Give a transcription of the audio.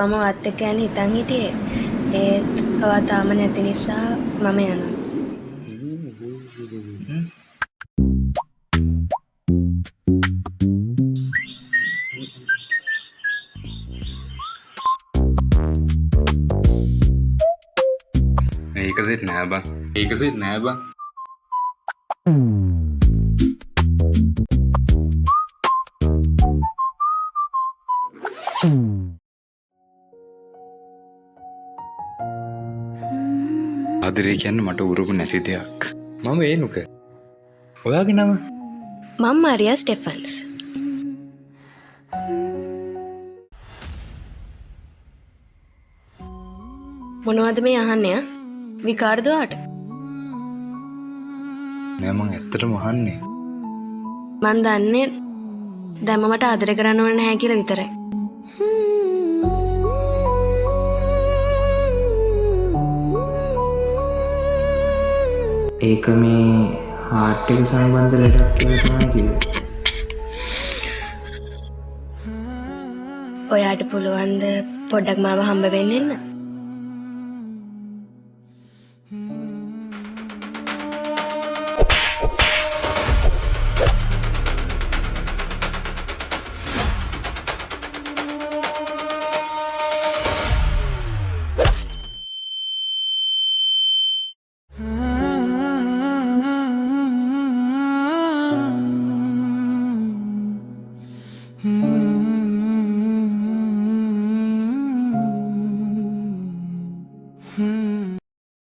මම වත් එක්ක යන්න හිතන් හිටියේ. ඒත් ඔයා තාම නැති නිසා මම යනවා. ඒක සිත් නෑ බං. ඒක සිත් නෑ බං. ආදරේ කියන්නේ මට උරුම නැති දෙයක්. මම ඒනුක. ඔයාගේ නම? මම මරියා ස්ටෙෆන්ස්. මොනවද මේ අහන්නේ? විකාරද ඔයාට? නෑ මං ඇත්තටම අහන්නේ. මං දන්නේ දැන් මට ආදරය කරන්න ඕනේ නැහැ කියලා විතරයි. ඒක මේ හાર્ට් එක සම්බන්ධ ලෙඩක් කියලා තමයි කිව්වේ. ඔයාට පුළුවන් ද පොඩ්ඩක් මාව හම්බ වෙන්න එන්න?